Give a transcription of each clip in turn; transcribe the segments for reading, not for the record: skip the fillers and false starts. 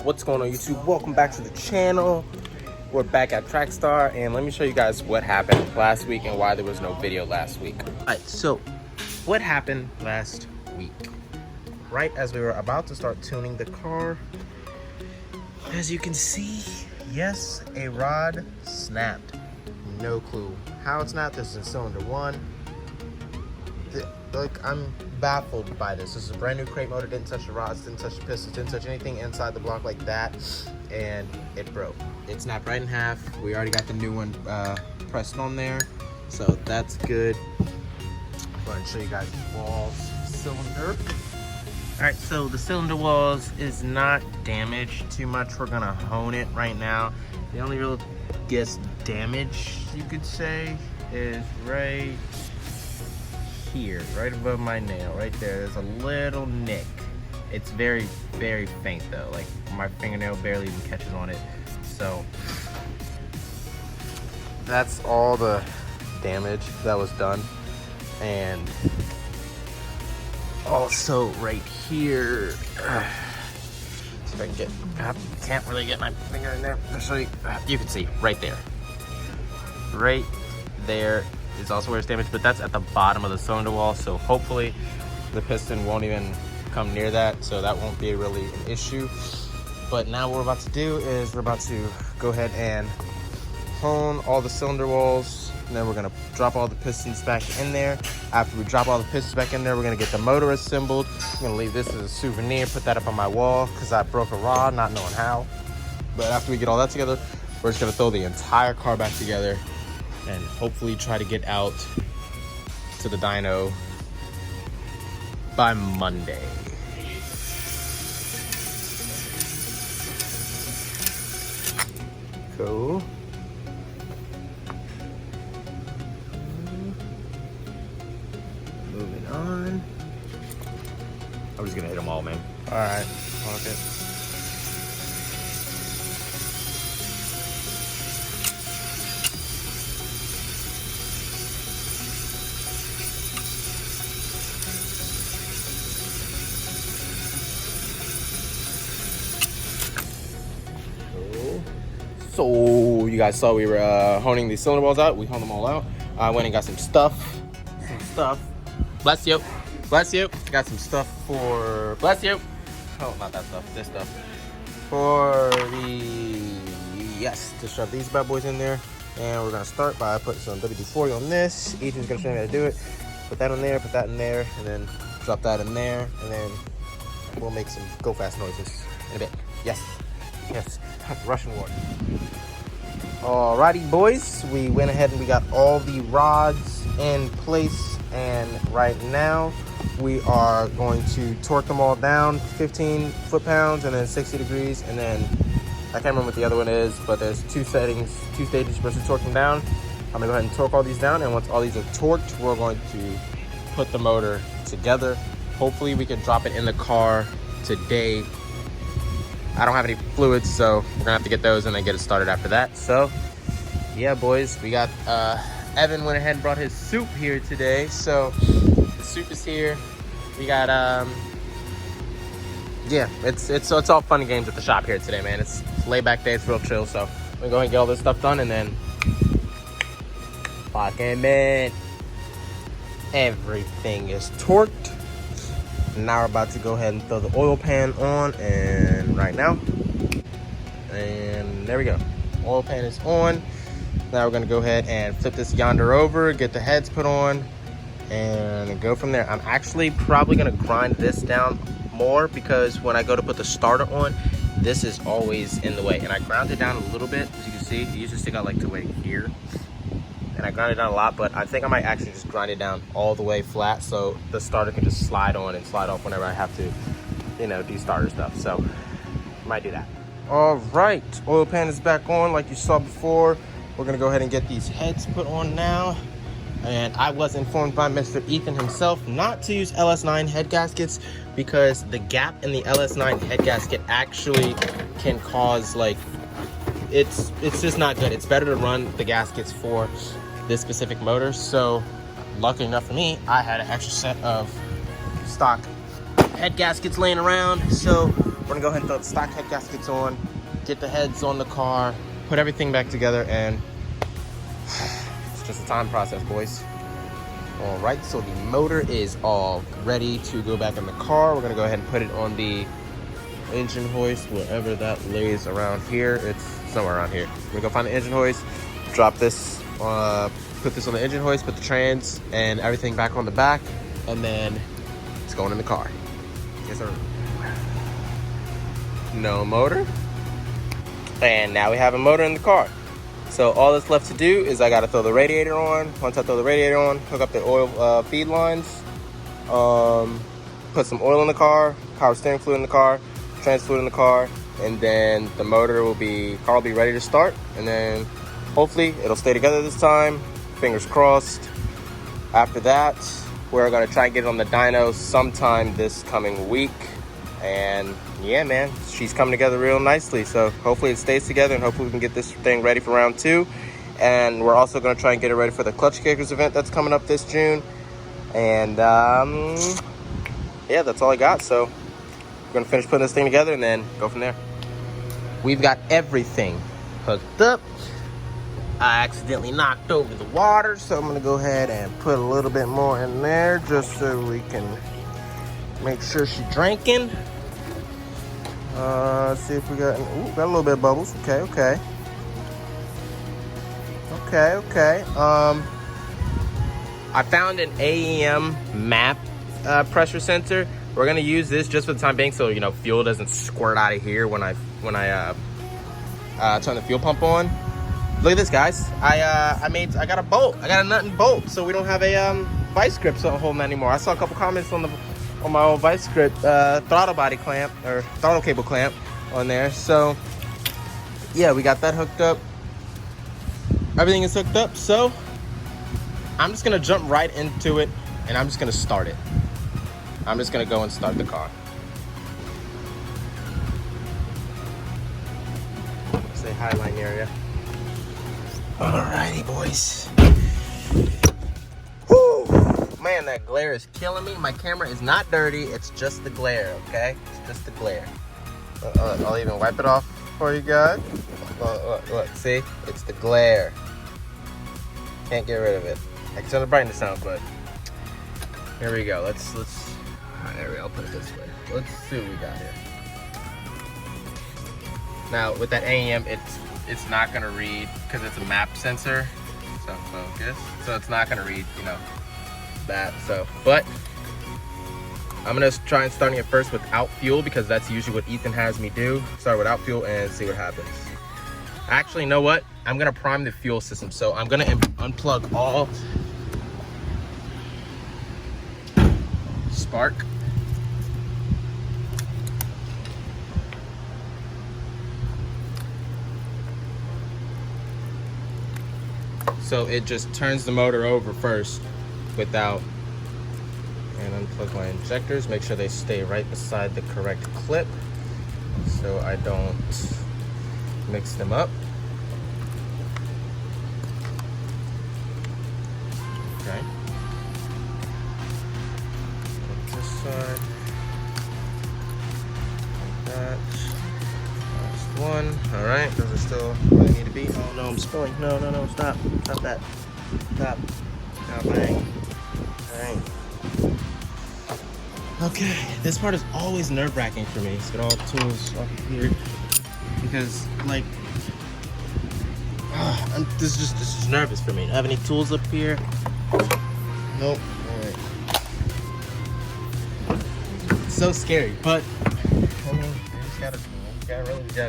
What's going on, YouTube? Welcome back to the channel. We're back at Trackstar, and let me show you guys what happened last week and why there was no video last week. Alright, so what happened last week? Right as we were about to start tuning the car, as you can see, yes, a rod snapped. No clue how it snapped. This is in cylinder 1. Like, I'm baffled by this. This is a brand new crate motor. Didn't touch the rods, didn't touch the pistons, didn't touch anything inside the block like that, and it broke. It snapped right in half. We already got the new one pressed on there, so that's good. I'm going to show you guys the walls cylinder. All right, so the cylinder walls is not damaged too much. We're gonna hone it right now. The only real, damage you could say is right here, right above my nail, right there. There's a little nick. It's very, very faint though. Like, my fingernail barely even catches on it. So that's all the damage that was done. And also right here, see if I can get, I can't really get my finger in there. I'll show you. You can see right there. Right there is also where it's damaged, but that's at the bottom of the cylinder wall, so hopefully the piston won't even come near that, so that won't be really an issue. But now what we're about to do is we're about to go ahead and hone all the cylinder walls, and then we're gonna drop all the pistons back in there. After we drop all the pistons back in there, we're gonna get the motor assembled. I'm gonna leave this as a souvenir, put that up on my wall, because I broke a rod, not knowing how. But after we get all that together, we're just gonna throw the entire car back together and hopefully try to get out to the dyno by Monday. Cool. Moving on. I'm just gonna hit them all, man. All right, okay. So you guys saw we were honing these cylinder walls out. We honed them all out. I went and got some stuff. Bless you. Bless you. Got some stuff for, bless you. Oh, not that stuff, this stuff. For to shove these bad boys in there. And we're gonna start by putting some WD-40 on this. Ethan's gonna show me how to do it. Put that on there, put that in there, and then drop that in there. And then we'll make some go fast noises in a bit. Yes. Yes, Russian water. Alrighty, boys, we went ahead and we got all the rods in place, and right now we are going to torque them all down 15 foot-pounds and then 60 degrees, and then I can't remember what the other one is, but there's two stages you're supposed to torque them down. I'm gonna go ahead and torque all these down, and once all these are torqued, we're going to put the motor together. Hopefully we can drop it in the car today. I don't have any fluids, so we're gonna have to get those and then get it started after that. So yeah, boys, we got Evan went ahead and brought his soup here today, so the soup is here. We got yeah, it's all fun and games at the shop here today, man. It's laid back day, it's real chill. So we're gonna go ahead and get all this stuff done, and then fucking man, everything is torqued. Now we're about to go ahead and throw the oil pan on, and right now, and there we go, oil pan is on. Now we're gonna go ahead and flip this yonder over, get the heads put on, and go from there. I'm actually probably gonna grind this down more, because when I go to put the starter on, this is always in the way, and I ground it down a little bit. As you can see, it used to stick out like to right here, and I grind it down a lot, but I think I might actually just grind it down all the way flat, so the starter can just slide on and slide off whenever I have to, you know, do starter stuff. So might do that. All right, oil pan is back on like you saw before. We're gonna go ahead and get these heads put on now. And I was informed by Mr. Ethan himself not to use LS9 head gaskets, because the gap in the LS9 head gasket actually can cause, like, it's just not good. It's better to run the gaskets for this specific motor. So lucky enough for me, I had an extra set of stock head gaskets laying around, so We're gonna go ahead and throw the stock head gaskets on, get the heads on the car, put everything back together, and it's just a time process, boys. All right, so the motor is all ready to go back in the car. We're gonna go ahead and put it on the engine hoist, wherever that lays around here. It's somewhere around here. We're gonna go find the engine hoist, drop this, put this on the engine hoist, put the trans and everything back on the back, and then it's going in the car. Yes, sir. No motor. And now we have a motor in the car. So all that's left to do is I gotta throw the radiator on. Once I throw the radiator on, hook up the oil feed lines, put some oil in the car, power steering fluid in the car, trans fluid in the car, and then the motor will be ready to start. And then hopefully it'll stay together this time. Fingers crossed. After that, we're gonna try and get it on the dyno sometime this coming week. And yeah, man, she's coming together real nicely. So hopefully it stays together, and hopefully we can get this thing ready for round 2. And we're also gonna try and get it ready for the Clutch Kickers event that's coming up this June. And yeah, that's all I got. So we're gonna finish putting this thing together and then go from there. We've got everything hooked up. I accidentally knocked over the water, so I'm gonna go ahead and put a little bit more in there just so we can make sure she's drinking. Let's see if we got, ooh, got a little bit of bubbles. Okay. I found an AEM map pressure sensor. We're gonna use this just for the time being, so you know fuel doesn't squirt out of here when I turn the fuel pump on. Look at this, guys. I got a bolt. I got a nut and bolt, so we don't have a vice grip holding anymore. I saw a couple comments on my old vice grip throttle body clamp or throttle cable clamp on there. So yeah, we got that hooked up. Everything is hooked up. So I'm just gonna jump right into it, and I'm just gonna start it. I'm just gonna go and start the car. Say hi, line area. Alrighty, boys. Woo! Man, that glare is killing me. My camera is not dirty. It's just the glare, okay? It's just the glare. I'll even wipe it off for you guys. Look, see? It's the glare. Can't get rid of it. I can turn the brightness down, but here we go. Let's. There we go. I'll put it this way. Let's see what we got here. Now, with that AEM, it's not gonna read because it's a map sensor. So focus. So it's not gonna read, you know, that. So, but I'm gonna try and starting it first without fuel because that's usually what Ethan has me do. Start without fuel and see what happens. Actually, you know what? I'm gonna prime the fuel system. So I'm gonna unplug all spark. So it just turns the motor over first without, and unplug my injectors, make sure they stay right beside the correct clip so I don't mix them up. Okay. This side, like that. Last one. All right, those are still where they need to be. Oh no, I'm spilling. No, stop that. Stop. Oh, bang. All right. Okay, this part is always nerve-wracking for me. Let's get all the tools up here because, like, this is nervous for me. Do I have any tools up here? Nope. All right. It's so scary, but I mean, you just gotta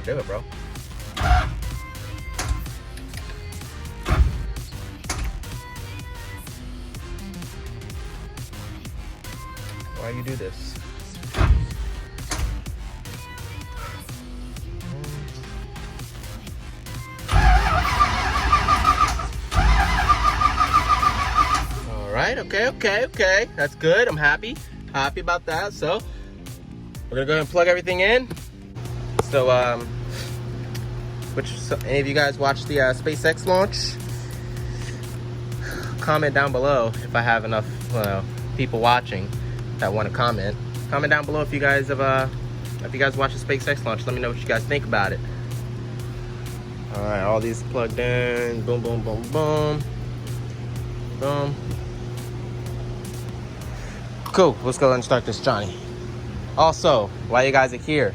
do it, bro. Why you do this? All right, okay. That's good. I'm happy about that. So we're gonna go ahead and plug everything in. So, any of you guys watch the SpaceX launch? Comment down below if I have enough people watching that want to comment. Comment down below if you guys have If you guys watch the SpaceX launch, let me know what you guys think about it. All right, all these plugged in. Boom, boom, boom, boom. Boom. Cool, let's go and start this Johnny. Also, while you guys are here,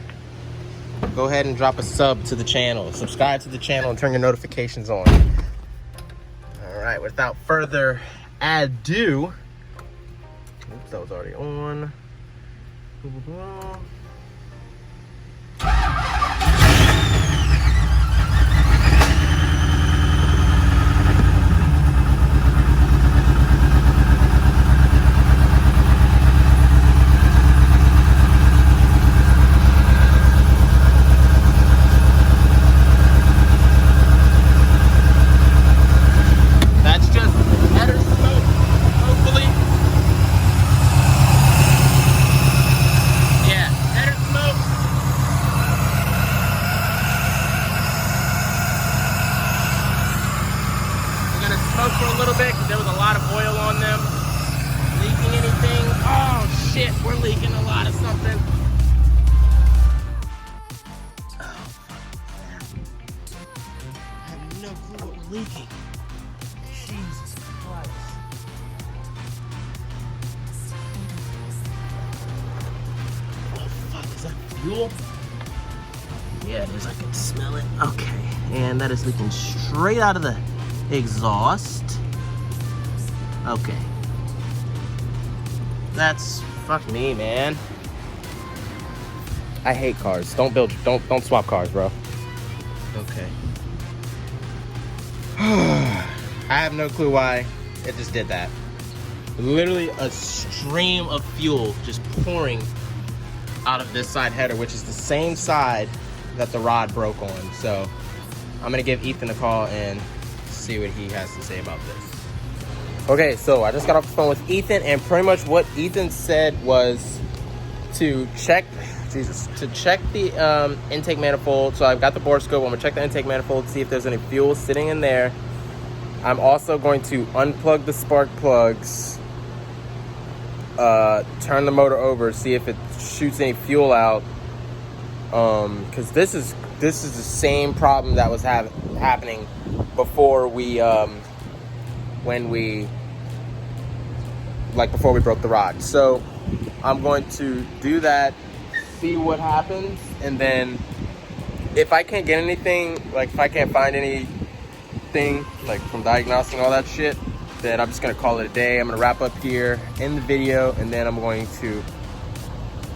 go ahead and drop a sub to the channel. Subscribe to the channel and turn your notifications on. All right, without further ado. Oops, that was already on. For a little bit because there was a lot of oil on them. Leaking anything? Oh shit, we're leaking a lot of something. Oh, I have no clue what we're leaking. Jesus Christ. What the fuck is that? Fuel? Yeah, it is. I can smell it. Okay, and that is leaking straight out of the exhaust. Okay. That's fuck me, man. I hate cars. Don't swap cars, bro. Okay. I have no clue why it just did that. Literally a stream of fuel just pouring out of this side header, which is the same side that the rod broke on. So I'm gonna give Ethan a call and see what he has to say about this. Okay, so I just got off the phone with Ethan, and pretty much what Ethan said was to check the intake manifold. So I've got the bore scope. I'm gonna check the intake manifold, see if there's any fuel sitting in there. I'm also going to unplug the spark plugs, turn the motor over, see if it shoots any fuel out. Because this is the same problem that was happening before we before we broke the rod. So I'm going to do that, see what happens, and then if I can't get anything, like if I can't find anything like from Diagnostic and all that shit, then I'm just gonna call it a day. I'm gonna wrap up here in the video, and then we're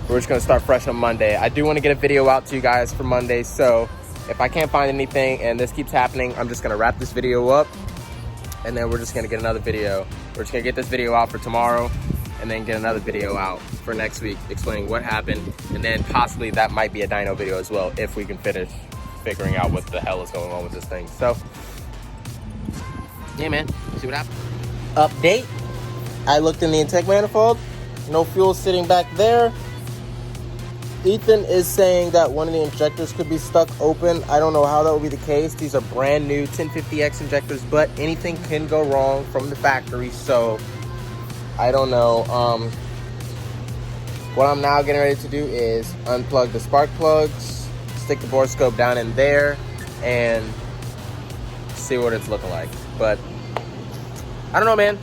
just gonna start fresh on Monday. I do want to get a video out to you guys for Monday, so if I can't find anything and this keeps happening, I'm just gonna wrap this video up, and then we're just gonna get another video. We're just gonna get this video out for tomorrow, and then get another video out for next week explaining what happened, and then possibly that might be a dyno video as well if we can finish figuring out what the hell is going on with this thing. So yeah, man, see what happened. Update, I looked in the intake manifold, no fuel sitting back there. Ethan is saying that one of the injectors could be stuck open. I don't know how that would be the case. These are brand new 1050X injectors, but anything can go wrong from the factory, so I don't know. What I'm now getting ready to do is unplug the spark plugs, stick the bore scope down in there, and see what it's looking like. But I don't know, man.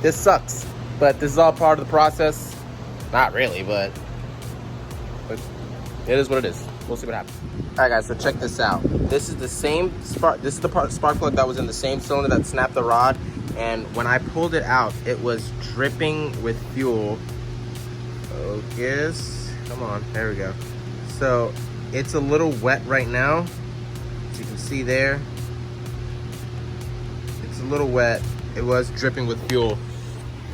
This sucks, but this is all part of the process. Not really, but it is what it is. We'll see what happens. All right, guys, so check this out. This is the same spark. This is the spark plug that was in the same cylinder that snapped the rod. And when I pulled it out, it was dripping with fuel. Focus. Come on, there we go. So it's a little wet right now. As you can see there, it's a little wet. It was dripping with fuel.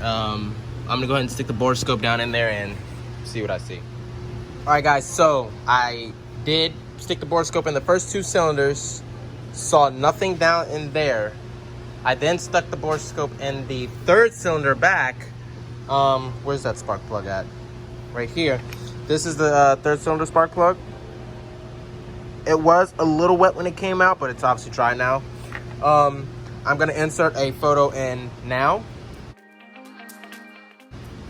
I'm gonna go ahead and stick the bore scope down in there and see what I see. All right, guys, so I did stick the bore scope in the first two cylinders, saw nothing down in there. I then stuck the bore scope in the third cylinder back. Where's that spark plug at? Right here. This is the third cylinder spark plug. It was a little wet when it came out, but it's obviously dry now. I'm gonna insert a photo in now.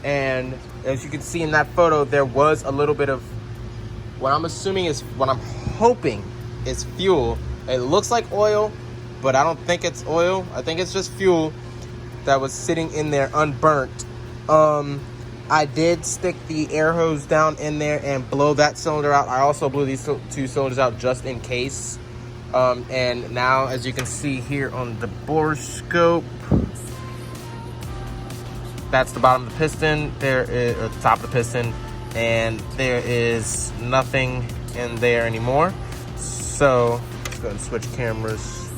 And as you can see in that photo, there was a little bit of what I'm assuming is, what I'm hoping is fuel. It looks like oil, but I don't think it's oil. I think it's just fuel that was sitting in there unburnt. I did stick the air hose down in there and blow that cylinder out. I also blew these two cylinders out just in case. And now, as you can see here on the borescope, that's the bottom of the piston. There is, or the top of the piston, and there is nothing in there anymore. So let's go ahead and switch cameras.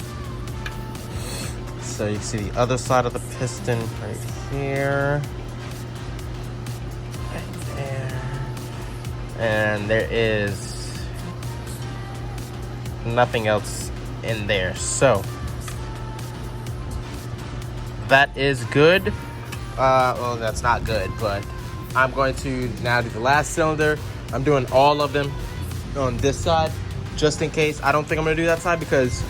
So you can see the other side of the piston right here. Right there. And there is nothing else in there. So that is good. Well, that's not good, but I'm going to now do the last cylinder. I'm doing all of them on this side, just in case. I don't think I'm gonna do that side because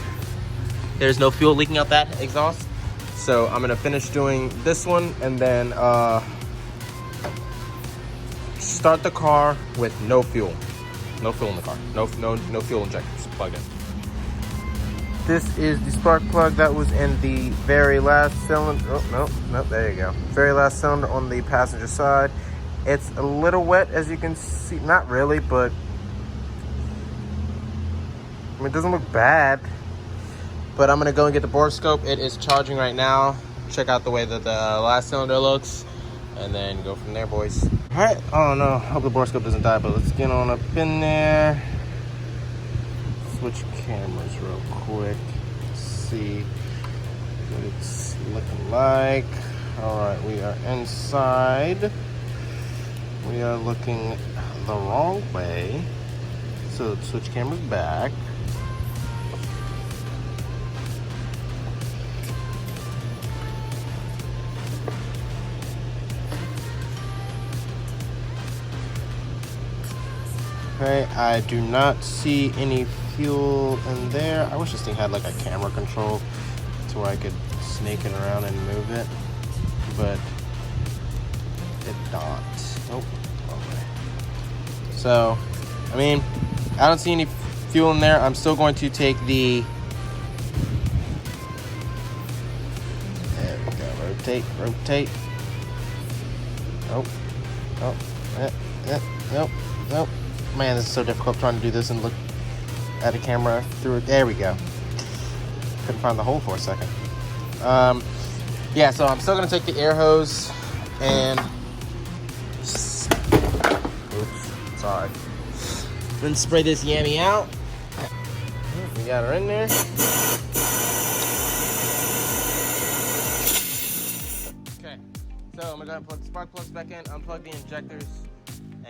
there's no fuel leaking out that exhaust. So I'm gonna finish doing this one and then start the car with no fuel. No fuel in the car. No fuel injectors plugged in. This is the spark plug that was in the very last cylinder. Oh, no, there you go. Very last cylinder on the passenger side. It's a little wet, as you can see. Not really, but I mean, it doesn't look bad. But I'm gonna go and get the borescope. It is charging right now. Check out the way that the last cylinder looks, and then go from there, boys. All right. Oh no, hope the borescope doesn't die, but let's get on up in there. Switch cameras real quick. See what it's looking like. All right, we are inside. We are looking the wrong way. So let's switch cameras back. Okay, I do not see any fuel in there. I wish this thing had like a camera control to where I could snake it around and move it, but it don't. Nope. Okay. So, I mean, I don't see any fuel in there. I'm still going to take the, there we go, rotate. Nope. Nope. Man, this is so difficult trying to do this and look at a camera through it. There we go. Couldn't find the hole for a second. Yeah, so I'm still gonna take the air hose and oops, sorry. Then spray this yammy out. We got her in there. Okay, so I'm gonna go ahead and plug the spark plugs back in, unplug the injectors,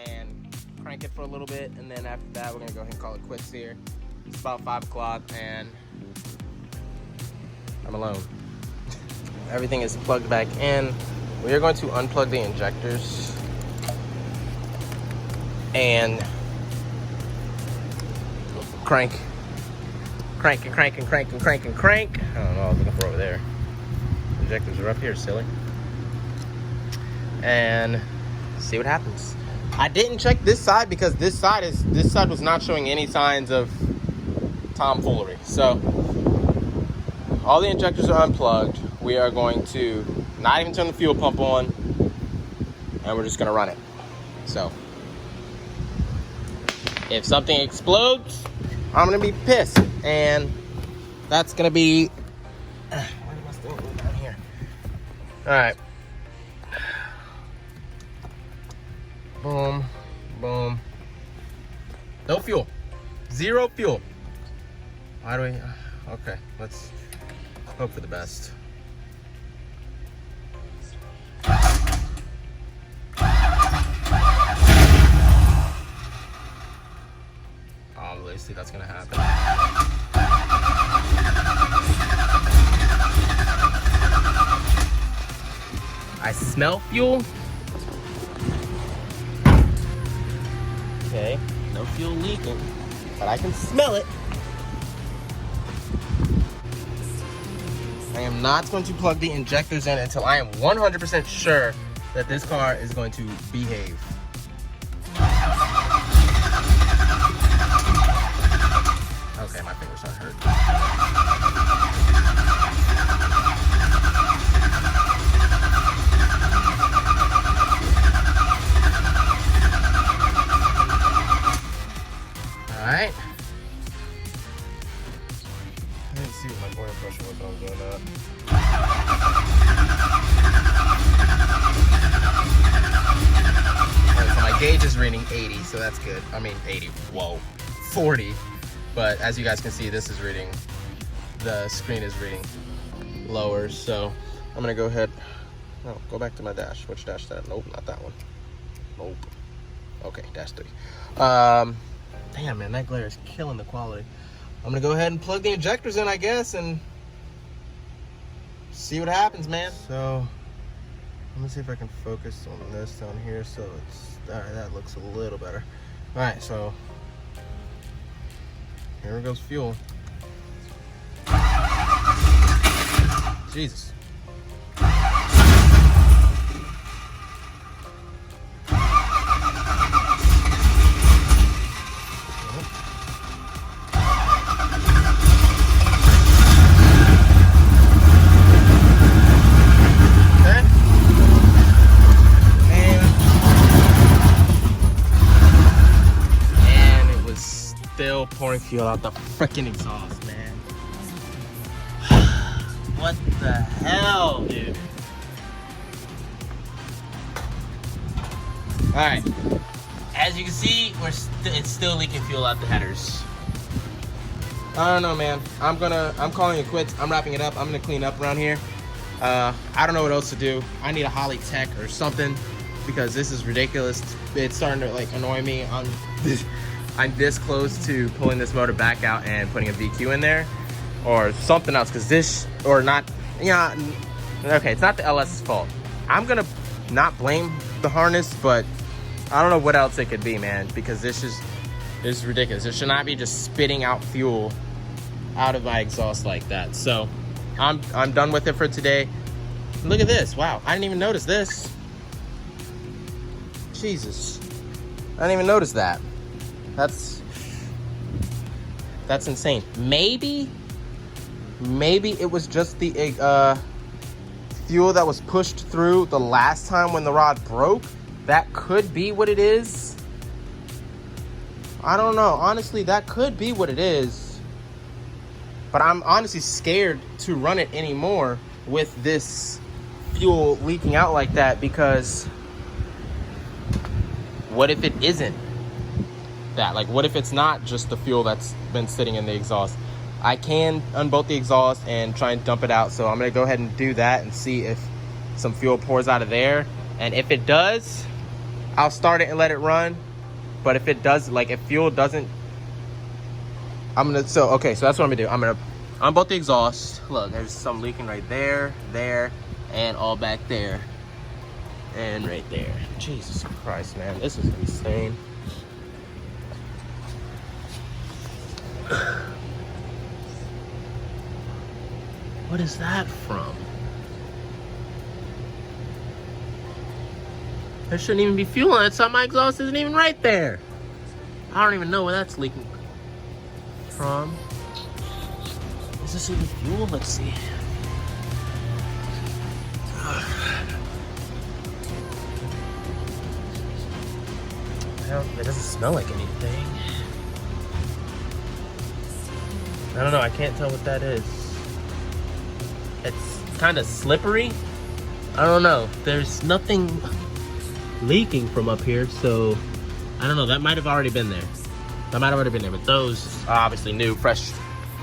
and crank it for a little bit, and then after that we're gonna go ahead and call it quits here. It's about 5 o'clock and I'm alone. Everything is plugged back in. We are going to unplug the injectors and crank. I don't know, I was looking for over there. Injectors are up here, silly. And see what happens. I didn't check this side because this side was not showing any signs of tomfoolery. So all the injectors are unplugged. We are going to not even turn the fuel pump on, and we're just gonna run it. So if something explodes, I'm gonna be pissed, and that's gonna be where am I still down here? All right. Boom. No fuel. Zero fuel. Why do we? Okay, let's hope for the best. Obviously, that's gonna happen. I smell fuel. Okay, no fuel leaking, but I can smell it. I am not going to plug the injectors in until I am 100% sure that this car is going to behave. right. I didn't see what my oil pressure was when I was doing that. Alright, so my gauge is reading 80, so that's good. I mean 80, whoa, 40. But as you guys can see, this is reading, the screen is reading lower. So I'm gonna go ahead, oh, go back to my dash. Which dash is that? Nope, not that one. Nope. Okay, dash 3. Damn man, that glare is killing the quality. I'm gonna go ahead and plug the injectors in, I guess, and see what happens, man. So let me see if I can focus on this down here. So it's, all right, that looks a little better. All right, so here goes fuel. Jesus. Still pouring fuel out the freaking exhaust, man. What the hell, dude? All right, as you can see, it's still leaking fuel out the headers. I don't know, man. I'm calling it quits. I'm wrapping it up. I'm gonna clean up around here. I don't know what else to do. I need a Holly Tech or something because this is ridiculous. It's starting to like annoy me. I'm this close to pulling this motor back out and putting a VQ in there or something else, because this, or not, yeah, okay, it's not the LS's fault. I'm gonna not blame the harness, but I don't know what else it could be, man, because this is ridiculous. It should not be just spitting out fuel out of my exhaust like that. So I'm done with it for today. Look at this. Wow, I didn't even notice this. Jesus, I didn't even notice that. That's insane. Maybe it was just the fuel that was pushed through the last time when the rod broke. That could be what it is. I don't know. Honestly, that could be what it is. But I'm honestly scared to run it anymore with this fuel leaking out like that, because what if it isn't that? Like, what if it's not just the fuel that's been sitting in the exhaust? I can unbolt the exhaust and try and dump it out, so I'm gonna go ahead and do that and see if some fuel pours out of there. And if it does, I'll start it and let it run. But if it does, like if fuel doesn't, okay, so that's what I'm gonna do. I'm gonna unbolt the exhaust. Look, there's some leaking right there, and all back there, and right there. Jesus Christ, man, this is insane. What is that from? There shouldn't even be fuel on it, so my exhaust isn't even right there. I don't even know where that's leaking from. Is this even fuel? Let's see. It doesn't smell like anything. I don't know, I can't tell what that is. It's kind of slippery. I don't know. There's nothing leaking from up here, so I don't know. That might have already been there. That might have already been there, but those are obviously new, fresh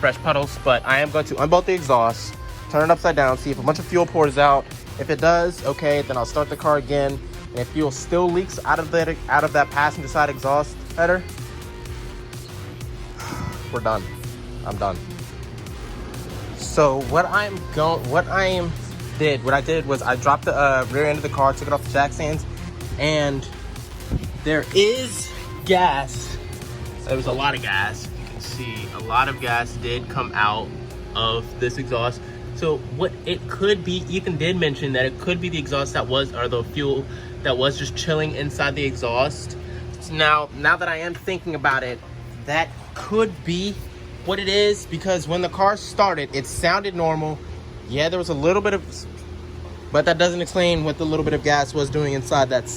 puddles. But I am going to unbolt the exhaust, turn it upside down, see if a bunch of fuel pours out. If it does, okay, then I'll start the car again. And if fuel still leaks out of that passenger side exhaust header, we're done. I'm done. So what I did was I dropped the rear end of the car, took it off the jack stands, and there is gas. There was a lot of gas. You can see a lot of gas did come out of this exhaust. So what it could be, Ethan did mention that it could be the exhaust that was, or the fuel that was just chilling inside the exhaust. So now that I am thinking about it, that could be what it is, because when the car started, it sounded normal. Yeah, there was a little bit of, but that doesn't explain what the little bit of gas was doing inside that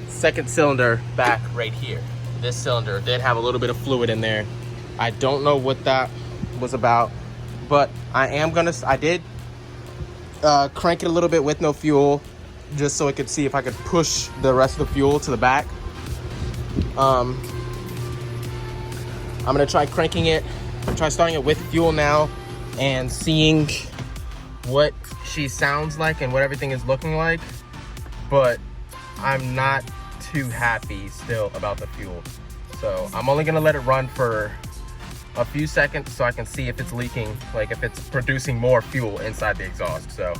second cylinder back right here. this cylinder did have a little bit of fluid in there. I don't know what that was about, but I did crank it a little bit with no fuel, just so I could see if I could push the rest of the fuel to the back. I'm gonna try cranking it, try starting it with fuel now and seeing what she sounds like and what everything is looking like, but I'm not too happy still about the fuel. So I'm only gonna let it run for a few seconds so I can see if it's leaking, like if it's producing more fuel inside the exhaust. So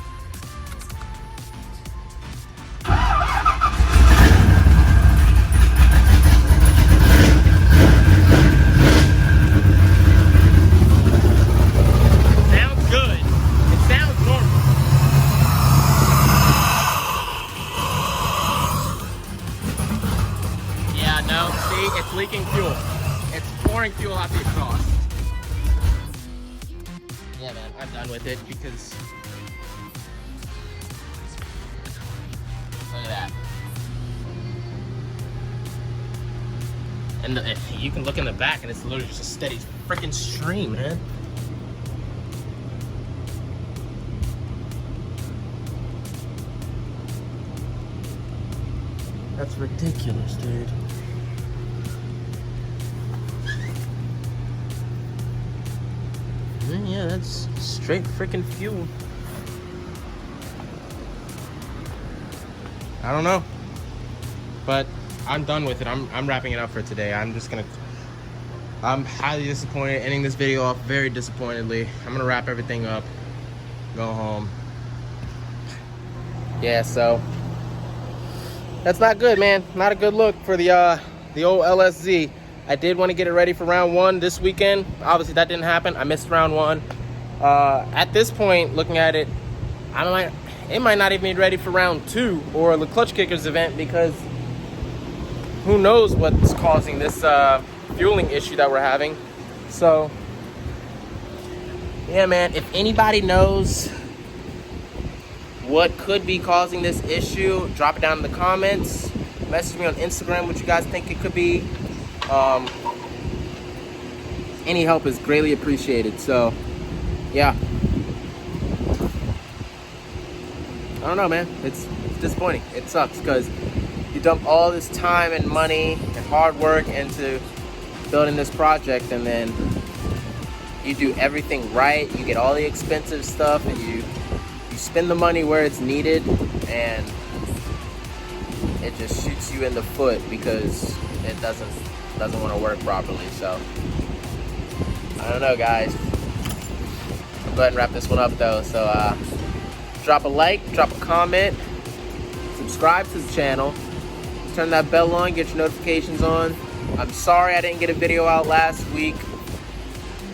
sounds good. It sounds normal. Yeah, no, see, it's leaking fuel. It's pouring fuel out the exhaust. Yeah, man, I'm done with it because look at that. And you can look in the back and it's literally just a steady freaking stream, man. That's ridiculous, dude. Yeah, that's straight freaking fuel. I don't know, but I'm done with it. I'm wrapping it up for today. I'm highly disappointed, ending this video off very disappointedly. I'm gonna wrap everything up, go home. Yeah, so that's not good, man. Not a good look for the old LSZ. I did want to get it ready for round one this weekend. Obviously that didn't happen. I missed round one. At this point, looking at it, it might not even be ready for round two or the Clutch Kickers event, because who knows what's causing this fueling issue that we're having. So yeah, man, if anybody knows what could be causing this issue, drop it down in the comments. Message me on Instagram what you guys think it could be. Any help is greatly appreciated. So yeah, I don't know, man. It's disappointing. It sucks because you dump all this time and money and hard work into building this project, and then you do everything right. You get all the expensive stuff, and you spend the money where it's needed, and it just shoots you in the foot because it doesn't want to work properly. So I don't know, guys. I'll go ahead and wrap this one up though. So drop a like, drop a comment, subscribe to the channel, turn that bell on, get your notifications on. I'm sorry I didn't get a video out last week.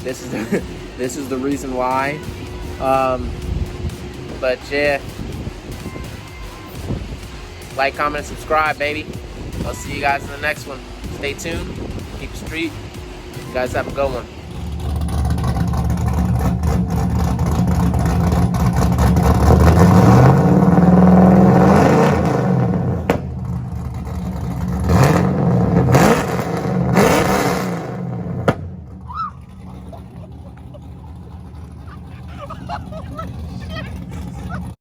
This is the reason why. But yeah, like, comment, and subscribe, baby. I'll see you guys in the next one. Stay tuned, keep it street. You guys have a good one.